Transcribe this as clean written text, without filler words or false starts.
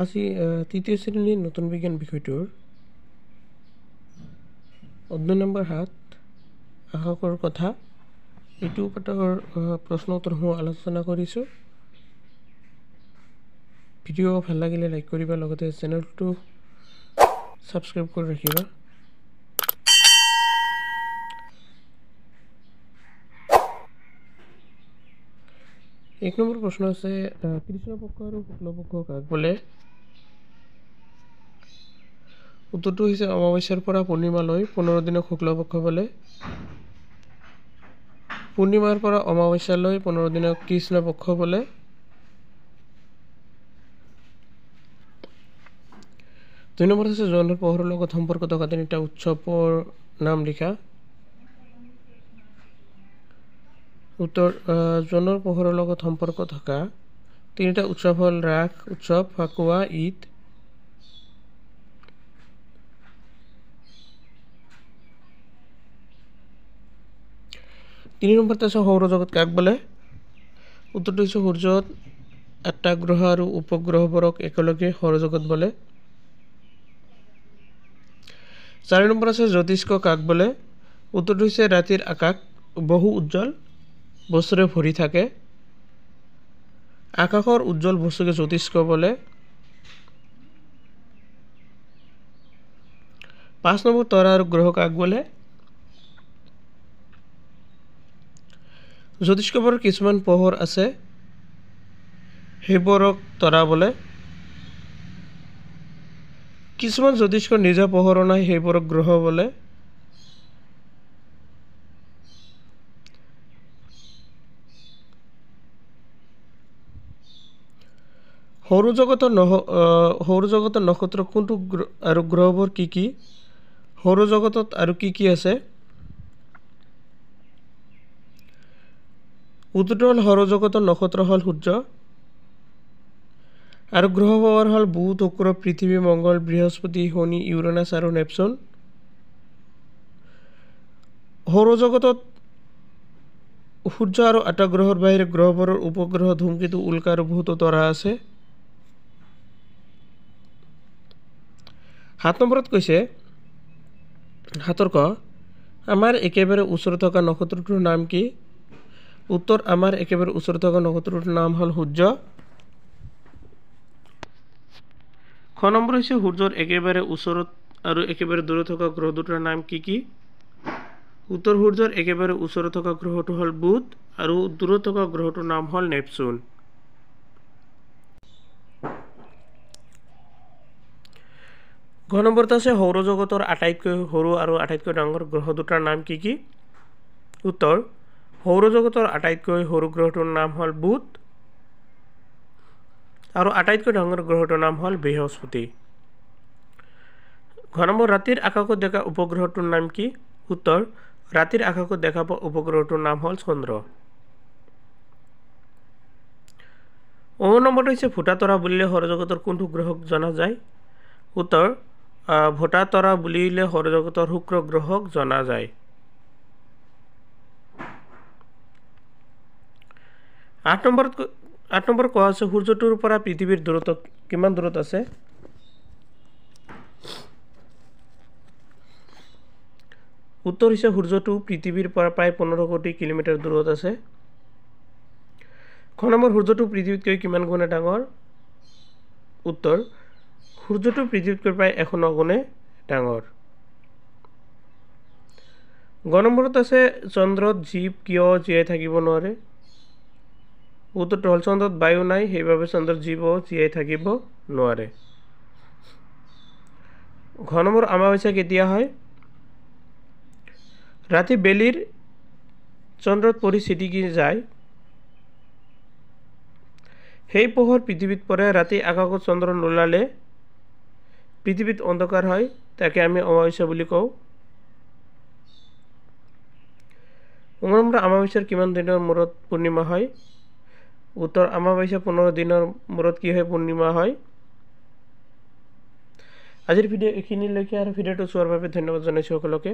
আজি তৃতীয় শ্ৰেণীৰ নতুন বিজ্ঞান বিষয়টোৰ 14 নম্বৰ হাত আকাশৰ কথা এইটো পাঠৰ প্ৰশ্ন উত্তৰসমূহ আলোচনা কৰিছোঁ। ভিডিঅ' ভাল লাগিলে লাইক কৰিবা, লগতে চেনেলটো সাবস্ক্ৰাইব কৰি ৰাখিবা। এক নম্বৰ প্ৰশ্ন আছে, কৃষ্ণপক্ষ আৰু শুক্লপক্ষ কাক বোলে? উত্তৰটো হৈছে অমাৱস্যাৰ পৰা পূৰ্ণিমালৈ 15 দিনক শুক্লপক্ষ বোলে। পূৰ্ণিমাৰ পৰা অমাৱস্যালৈ 15 দিনক কৃষ্ণপক্ষ বোলে। দুই নম্বৰ আছে, জোনৰ পোহৰৰ লগত সম্পৰ্ক থকা তিনিটা উৎসৱৰ নাম লিখা। উত্তৰ, জোনৰ পোহৰৰ লগত সম্পৰ্ক থকা তিনিটা উৎসৱ হ'ল ৰাস উৎসৱ, ফাকুৱা, ঈদ। তিনি নম্বৰত আছে, সৌৰজগত কাক বোলে? উত্তৰটো হৈছে সূৰ্যত 8টা গ্ৰহ আৰু উপগ্ৰহবোৰক একেলগে সৌৰজগত বোলে। 4 নম্বৰ আছে, জ্যোতিষ্ক কাক বোলে? উত্তৰটো হৈছে ৰাতিৰ আকাশ বহু উজ্জ্বল বস্তুৰে ভৰি থাকে। আকাশৰ উজ্জ্বল বস্তুকে জ্যোতিষ্ক বোলে। 5 নম্বৰ, তৰা আৰু গ্ৰহ কাক বোলে? জ্যোতিষ্কবোৰৰ কিছুমান পোহৰ আছে, সেইবোৰক তৰা বোলে। কিছুমান জ্যোতিষ্কৰ নিজা পোহৰ নাই, সেইবোৰক গ্ৰহ বোলে। সৌৰজগতৰ নক্ষত্ৰ কোনটো আৰু গ্ৰহবোৰ কি কি? সৌৰজগতত আৰু কি কি আছে? উত্তৰটো হ'ল সৌৰজগতৰ নক্ষত্ৰ হ'ল সূৰ্য আৰু গ্ৰহবোৰ হ'ল বুধ, শুক্ৰ, পৃথিৱী, মংগল, বৃহস্পতি, শনি, ইউৰেনাছ আৰু নেপচুন। সৌৰজগতত সূৰ্য আৰু 8টা গ্ৰহৰ বাহিৰে গ্ৰহবোৰৰ উপগ্ৰহ, ধূমকেতু, উল্কা আৰু বহুতো তৰা আছে। 7 নম্বৰত কৈছে, 7 ক, আমাৰ একেবাৰে ওচৰত থকা নক্ষত্ৰটোৰ নাম কি? উত্তৰ, আমাৰ একেবাৰে ওচৰত থকা নক্ষত্ৰটোৰ নাম হ'ল সূৰ্য। খ নম্বৰ হৈছে, সূৰ্যৰ একেবাৰে ওচৰত আৰু একেবাৰে দূৰত থকা গ্ৰহ দুটাৰ নাম কি কি? উত্তৰ, সূৰ্যৰ একেবাৰে ওচৰত থকা গ্ৰহটো হ'ল বুধ আৰু দূৰত থকা গ্ৰহটোৰ নাম হ'ল নেপচুন। ঘ নম্বৰত আছে, সৌৰজগতৰ আটাইতকৈ সৰু আৰু আটাইতকৈ ডাঙৰ গ্ৰহ দুটাৰ নাম কি কি? উত্তৰ, সৌৰজগতৰ আটাইতকৈ সৰু গ্ৰহটোৰ নাম হ'ল বুধ আৰু আটাইতকৈ ডাঙৰ গ্ৰহটোৰ নাম হ'ল বৃহস্পতি। ঘ নম্বৰ, ৰাতিৰ আকাশত দেখা উপগ্ৰহটোৰ নাম কি? উত্তৰ, ৰাতিৰ আকাশত দেখা পোৱা উপগ্ৰহটোৰ নাম হ'ল চন্দ্ৰ। নম্বৰ হৈছে, ভোটা তৰা বুলিলে সৌৰজগতৰ কোনটো গ্ৰহক জনা যায়? উত্তৰ, ভোটা তৰা বুলিলে সৌৰজগতৰ শুক্ৰ গ্ৰহক জনা যায়। 8 নম্বৰ কোৱা হৈছে, সূৰ্যটোৰ পৰা পৃথিৱীৰ দূৰত্ব কিমান দূৰত আছে? উত্তৰ হৈছে, সূৰ্যটো পৃথিৱীৰ পৰা প্ৰায় 15 কোটি কিলোমিটাৰ দূৰত আছে। খ নম্বৰ, সূৰ্যটো পৃথিৱীতকৈ কিমান গুণে ডাঙৰ? উত্তৰ, সূৰ্যটো পৃথিৱীতকৈ প্ৰায় 109 গুণে ডাঙৰ। গ নম্বৰত আছে, চন্দ্ৰত জীৱ কিয় জীয়াই থাকিব নোৱাৰে? উত্তৰটো হ'ল, চন্দ্ৰত বায়ু নাই, সেইবাবে চন্দ্ৰত জীৱ জীয়াই থাকিব নোৱাৰে। ঘ নম্বৰ, অমাৱস্যা কেতিয়া হয়? ৰাতি বেলিৰ চন্দ্ৰত পৰি ছিটিকি যায়, সেই পোহৰ পৃথিৱীত পৰে। ৰাতি আকাশত চন্দ্ৰ নোলালে পৃথিৱীত অন্ধকাৰ হয়, তাকে আমি অমাৱস্যা বুলি কওঁ। অমাৱস্যাৰ কিমান দিনৰ মূৰত পূৰ্ণিমা হয়? উত্তৰ, অমাৱস্যা 15 দিনৰ মূৰত কি হয়? পূৰ্ণিমা হয়। আজিৰ ভিডিঅ' এইখিনিলৈকে, আৰু ভিডিঅ'টো চোৱাৰ বাবে ধন্যবাদ জনাইছোঁ সকলোকে।